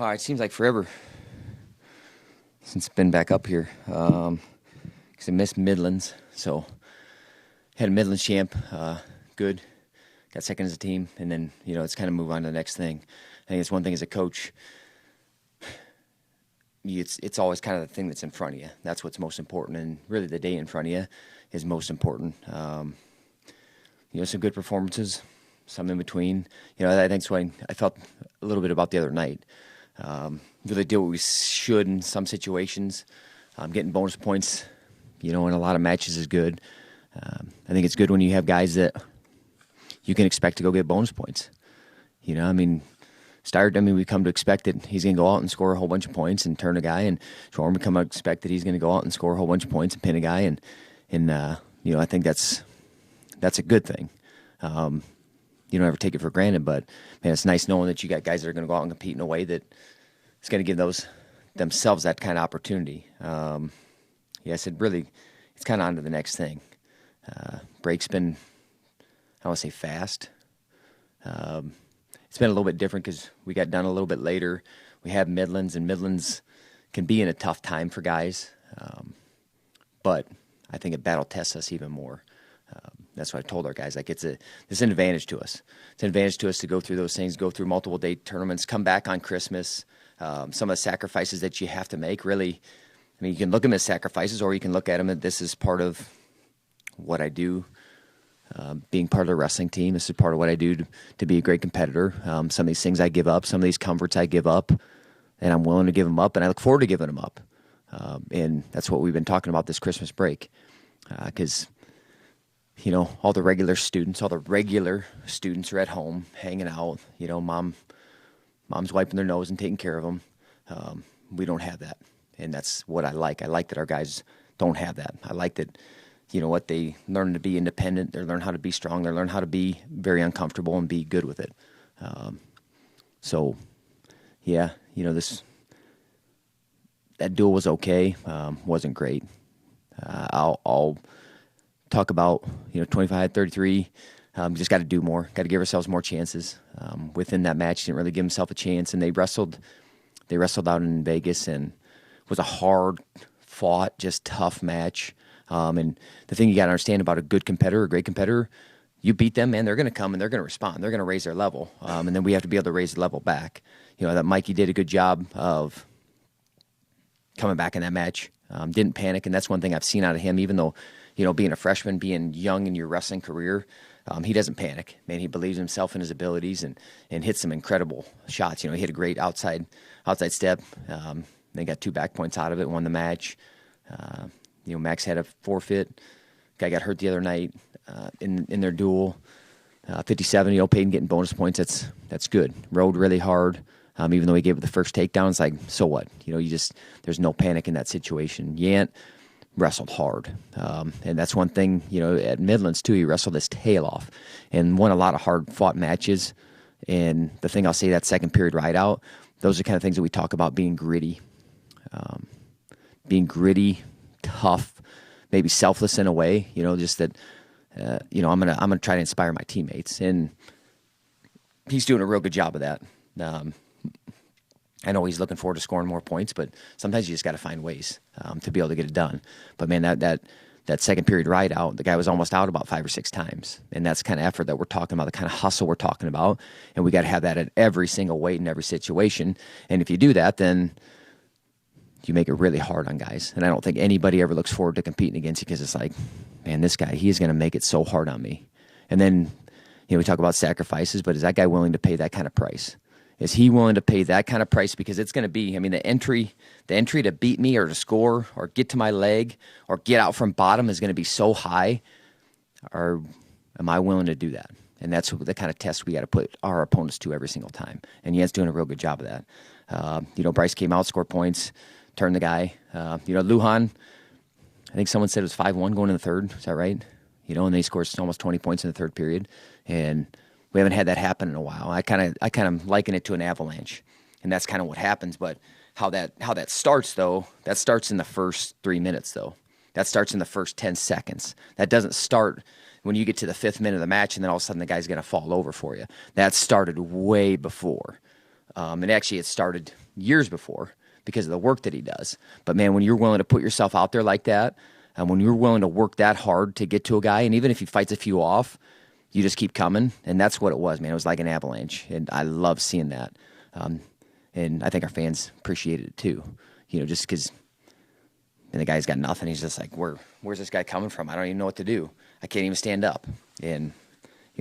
It seems like forever since it's been back up here. 'Cause I missed Midlands, so had a Midlands champ, good. Got second as a team, and then it's kind of move on to the next thing. I think it's one thing as a coach. It's always kind of the thing that's in front of you. That's what's most important, and really the day in front of you is most important. Some good performances, some in between. I think that's what I felt a little bit about the other night. Really did what we should in some situations. Getting bonus points, in a lot of matches is good. I think it's good when you have guys that you can expect to go get bonus points. We come to expect that he's going to go out and score a whole bunch of points and turn a guy, and Schwab we come to expect that he's going to go out and score a whole bunch of points and pin a guy, and I think that's a good thing. You don't ever take it for granted, but man, it's nice knowing that you got guys that are going to go out and compete in a way that is going to give themselves that kind of opportunity. It's kind of on to the next thing. Break's been, I want to say fast. It's been a little bit different because we got done a little bit later. We have Midlands, and Midlands can be in a tough time for guys. But I think it battle tests us even more. That's what I told our guys. It's an advantage to us. It's an advantage to us to go through those things, go through multiple day tournaments, come back on Christmas. Some of the sacrifices that you have to make, really, you can look at them as sacrifices, or you can look at them as this is part of what I do. Being part of the wrestling team, this is part of what I do to be a great competitor. Some of these things I give up, some of these comforts I give up, and I'm willing to give them up, and I look forward to giving them up. And that's what we've been talking about this Christmas break, because all the regular students are at home hanging out. Mom's wiping their nose and taking care of them. We don't have that, and that's what I like. I like that our guys don't have that. I like that. They learn to be independent. They learn how to be strong. They learn how to be very uncomfortable and be good with it. That duel was okay. Wasn't great. I'll talk about 25-33. Just got to do more. Got to give ourselves more chances. Within that match, didn't really give himself a chance, and they wrestled out in Vegas, and it was a hard fought, just tough match. And the thing you got to understand about a good competitor, a great competitor, you beat them, man, they're going to come and they're going to respond. They're going to raise their level. And then we have to be able to raise the level back. That Mikey did a good job of coming back in that match. Didn't panic, and that's one thing I've seen out of him, even though, being a freshman, being young in your wrestling career, he doesn't panic. Man, he believes himself in his abilities and hits some incredible shots. He hit a great outside step. They got 2 back points out of it, won the match. Max had a forfeit. Guy got hurt the other night in their duel. 57, Peyton getting bonus points. That's good. Rode really hard. Even though he gave it the first takedown, it's like, so what? There's no panic in that situation. Yant wrestled hard. And that's one thing, at Midlands too, he wrestled his tail off and won a lot of hard fought matches. And the thing I'll say, that second period ride out, those are kind of things that we talk about being gritty. Tough, maybe selfless in a way, just that, I'm gonna try to inspire my teammates, and he's doing a real good job of that. I know he's looking forward to scoring more points, but sometimes you just got to find ways to be able to get it done. But man, that second period ride out, the guy was almost out about 5 or 6 times, and that's the kind of effort that we're talking about, the kind of hustle we're talking about, and we got to have that at every single weight in every situation. And if you do that, then you make it really hard on guys. And I don't think anybody ever looks forward to competing against you, because it's like, man, this guy, he's going to make it so hard on me. And then, we talk about sacrifices, but is that guy willing to pay that kind of price? Is he willing to pay that kind of price? Because it's going to be, the entry to beat me or to score or get to my leg or get out from bottom is going to be so high. Or am I willing to do that? And that's the kind of test we got to put our opponents to every single time. And Yant's doing a real good job of that. Bryce came out, scored points, turned the guy. Lujan, I think someone said it was 5-1 going in the third. Is that right? And then he scores almost 20 points in the third period. And we haven't had that happen in a while. I kind of liken it to an avalanche, and that's kind of what happens. But how that starts, though, that starts in the first 3 minutes, though. That starts in the first 10 seconds. That doesn't start when you get to the 5th minute of the match, and then all of a sudden the guy's going to fall over for you. That started way before. And actually, it started years before because of the work that he does. But man, when you're willing to put yourself out there like that, and when you're willing to work that hard to get to a guy, and even if he fights a few off, you just keep coming. And that's what it was, man. It was like an avalanche, and I love seeing that. And I think our fans appreciated it too. Just because the guy's got nothing. He's just like, where's this guy coming from? I don't even know what to do. I can't even stand up. And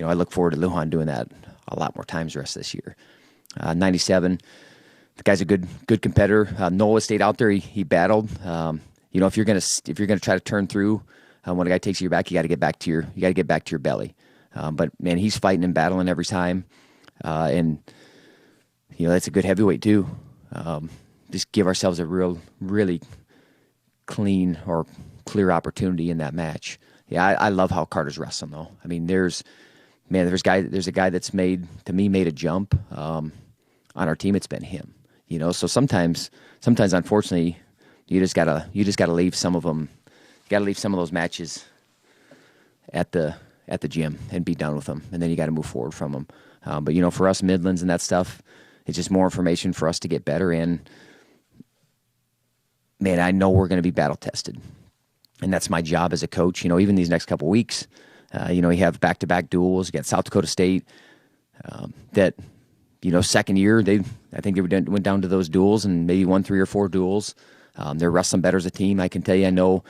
I look forward to Lujan doing that a lot more times the rest of this year. 97, the guy's a good competitor. Noah stayed out there. He battled. If you're gonna try to turn through when a guy takes your back, you got to get back to your belly. But man, he's fighting and battling every time, and that's a good heavyweight too. Just give ourselves a really clean or clear opportunity in that match. Yeah, I love how Carter's wrestling though. I mean, there's a guy that's made a jump on our team. It's been him. So sometimes unfortunately you just gotta leave some of them. You gotta leave some of those matches at the gym and be done with them, and then you got to move forward from them. But for us Midlands and that stuff, it's just more information for us to get better in. Man, I know we're going to be battle tested, and that's my job as a coach. Even these next couple weeks, you have back-to-back duels. You got South Dakota State. That second year I think they went down to those duels and maybe won 3 or 4 duels. They're wrestling better as a team. I can tell you, I know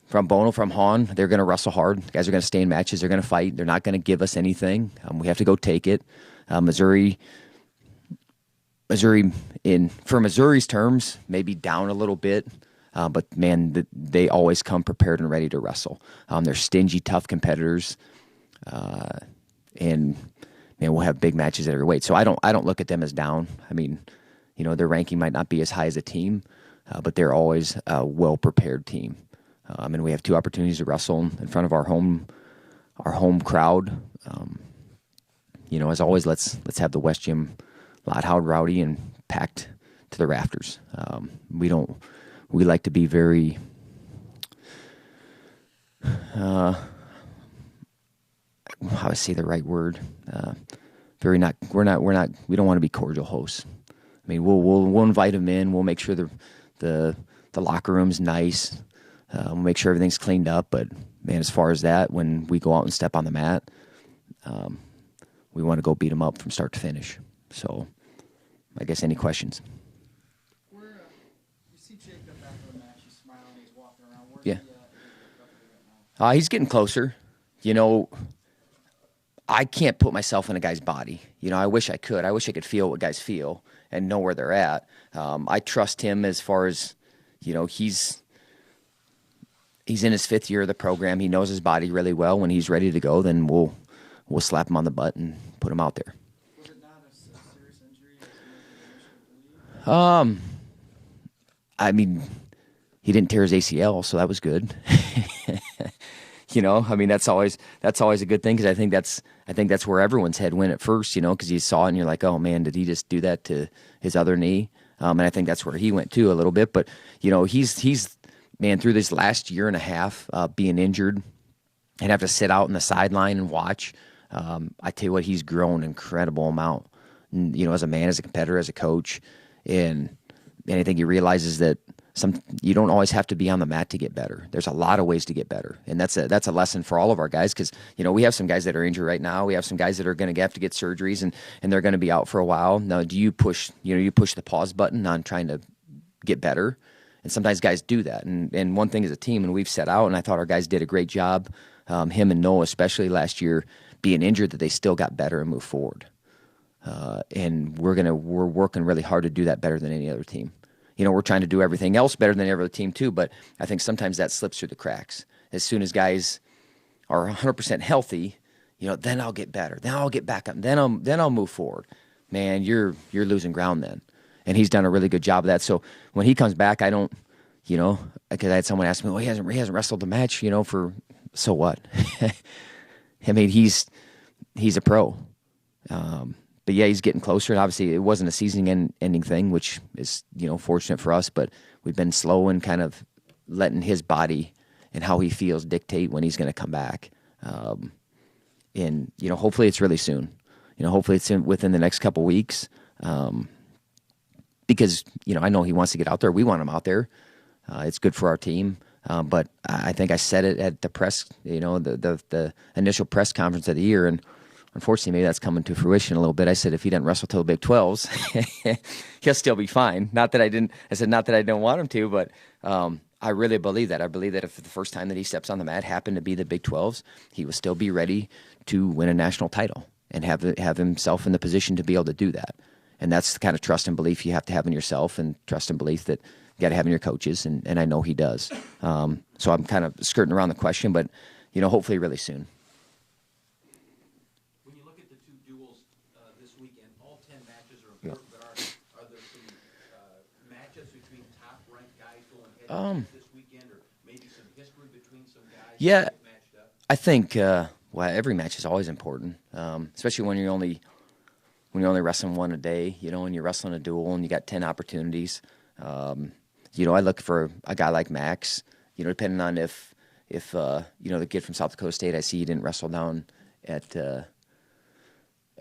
from Bono, from Hahn, they're going to wrestle hard. The guys are going to stay in matches. They're going to fight. They're not going to give us anything. We have to go take it. Missouri, for Missouri's terms, maybe down a little bit, but man, they always come prepared and ready to wrestle. They're stingy, tough competitors, and man, we'll have big matches at every weight. So I don't look at them as down. I mean, their ranking might not be as high as a team, but they're always a well-prepared team. And we have 2 opportunities to wrestle in front of our home crowd. As always, let's have the West Gym loud, rowdy, and packed to the rafters. We like to be very, how do I say the right word? We don't want to be cordial hosts. I mean, we'll invite them in. We'll make sure the locker room's nice. We'll make sure everything's cleaned up. But man, as far as that, when we go out and step on the mat, we want to go beat them up from start to finish. So, I guess any questions? You see Jacob after the match. He's smiling. He's walking around. Where's Yeah. he right now? He's getting closer. I can't put myself in a guy's body. I wish I could. I wish I could feel what guys feel and know where they're at. I trust him as far as, he's in his 5th year of the program. He knows his body really well. When he's ready to go, then we'll slap him on the butt and put him out there. Was it not a serious injury as you initially believed? I mean, he didn't tear his ACL, so that was good. I mean, that's always a good thing, because I think that's where everyone's head went at first, because you saw it and you're like, oh man, did he just do that to his other knee? And I think that's where he went too a little bit. But he's man, through this last year and a half being injured and have to sit out on the sideline and watch. I tell you what, he's grown an incredible amount. As a man, as a competitor, as a coach, and I think he realizes that you don't always have to be on the mat to get better. There's a lot of ways to get better, and that's a lesson for all of our guys, because we have some guys that are injured right now. We have some guys that are going to have to get surgeries, and they're going to be out for a while. Now, do you push the pause button on trying to get better? And sometimes guys do that. And one thing as a team, and we've set out, and I thought our guys did a great job, him and Noah especially last year, being injured, that they still got better and moved forward. And we're working really hard to do that better than any other team. We're trying to do everything else better than every other team too, but I think sometimes that slips through the cracks. As soon as guys are 100% healthy, then I'll get better. Then I'll get back up. Then I'll move forward. Man, you're losing ground then. And he's done a really good job of that. So when he comes back, I don't, because I had someone ask me, well, he hasn't wrestled the match, for, so what? I mean, he's a pro. But yeah, he's getting closer. And obviously, it wasn't a season-ending thing, which is, fortunate for us. But we've been slow and kind of letting his body and how he feels dictate when he's going to come back. And hopefully it's really soon. Hopefully it's within the next couple weeks. because, I know he wants to get out there. We want him out there. It's good for our team. But I think I said it at the press, the initial press conference of the year, and unfortunately, maybe that's coming to fruition a little bit. I said if he doesn't wrestle till the Big 12s, he'll still be fine. Not that I didn't. I said not that I don't want him to, but I really believe that. I believe that if the first time that he steps on the mat happened to be the Big 12s, he will still be ready to win a national title and have himself in the position to be able to do that. And that's the kind of trust and belief you have to have in yourself, and trust and belief that you got to have in your coaches. And I know he does. So I'm kind of skirting around the question, but hopefully really soon. When you look at the two duels this weekend, all 10 matches are important, but are there some matchups between top-ranked guys going head-to-head this weekend, or maybe some history between some guys Yeah, that matched up? I think every match is always important, especially when you're only wrestling one a day, and you're wrestling a duel and you got 10 opportunities. I look for a guy like Max, depending on if the kid from South Dakota State, I see he didn't wrestle down at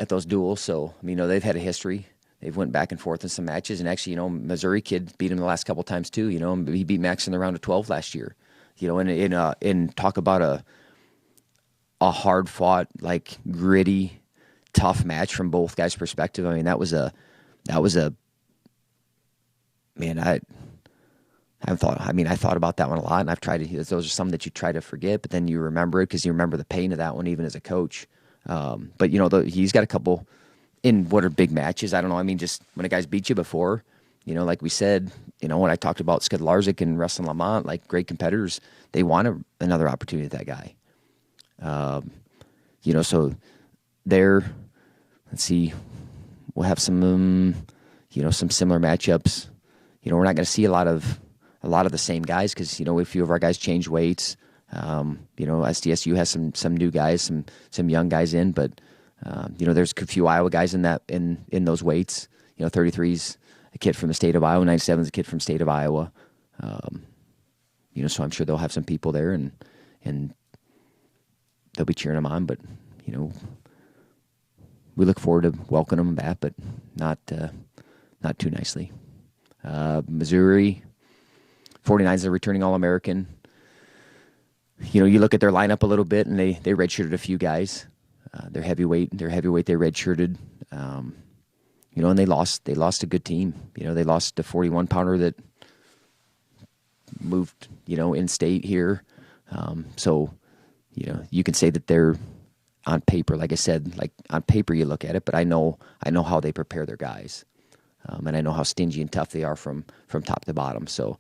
those duels. So, they've had a history. They've went back and forth in some matches. And actually, Missouri kid beat him the last couple times too. He beat Max in the round of 12 last year. And talk about a hard-fought, like gritty, tough match from both guys' perspective. That was a man. I thought about that one a lot, and I've tried to. Those are some that you try to forget, but then you remember it because you remember the pain of that one, even as a coach. But he's got a couple in what are big matches. I don't know. Just when a guy's beat you before, like we said, when I talked about Skidlarzik and Wrestling Lamont, like great competitors, they want another opportunity with that guy. So there. Let's see. We'll have some, some similar matchups. We're not going to see a lot of the same guys because a few of our guys change weights. SDSU has some new guys, some young guys in, but there's a few Iowa guys in those weights. 33's a kid from the state of Iowa, 97's a kid from the state of Iowa. So I'm sure they'll have some people there and they'll be cheering them on. But we look forward to welcoming them back, but not too nicely. Missouri 49 is a returning All-American. You look at their lineup a little bit, and they redshirted a few guys. Their heavyweight they redshirted. And they lost a good team. They lost a 41-pounder that moved, in state here. So, you can say that they're on paper, like I said, like on paper you look at it, but I know how they prepare their guys. And I know how stingy and tough they are from top to bottom. So,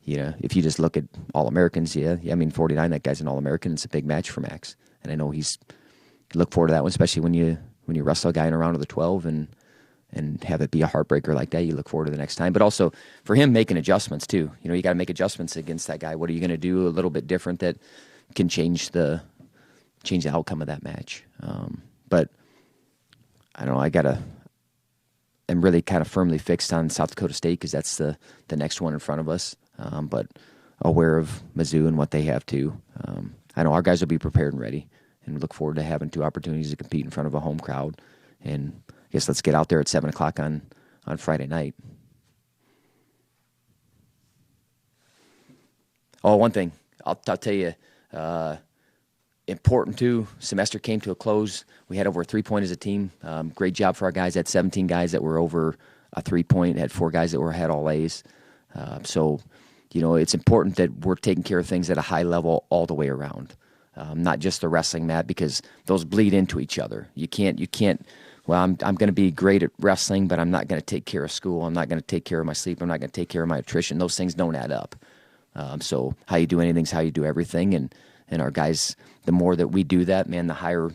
if you just look at All-Americans, 49, that guy's an All-American. It's a big match for Max. And I know look forward to that one, especially when you wrestle a guy in a round of the 12 and have it be a heartbreaker like that. You look forward to the next time. But also for him making adjustments too. You got to make adjustments against that guy. What are you going to do a little bit different that can change the outcome of that match? But I don't know. I'm really kind of firmly fixed on South Dakota State because that's the next one in front of us. But aware of Mizzou and what they have too. I know our guys will be prepared and ready, and we look forward to having two opportunities to compete in front of a home crowd. And I guess let's get out there at 7:00 on Friday night. Oh, one thing I'll tell you. Important too. Semester came to a close. We had over a 3-point as a team. Great job for our guys. Had 17 guys that were over a 3-point. Had 4 guys that had all A's. So, it's important that we're taking care of things at a high level all the way around, not just the wrestling mat, because those bleed into each other. You can't. Well, I'm going to be great at wrestling, but I'm not going to take care of school. I'm not going to take care of my sleep. I'm not going to take care of my nutrition. Those things don't add up. So how you do anything is how you do everything, and our guys, the more that we do that, man, the higher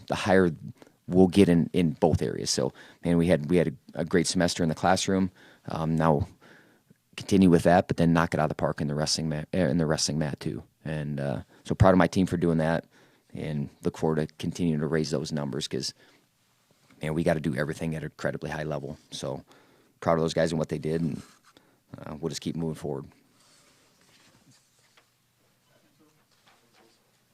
we'll get in both areas. So, man, we had a great semester in the classroom. Now continue with that, but then knock it out of the park in the wrestling mat too. And so proud of my team for doing that, and look forward to continuing to raise those numbers because, man, we got to do everything at an incredibly high level. So proud of those guys and what they did, and we'll just keep moving forward.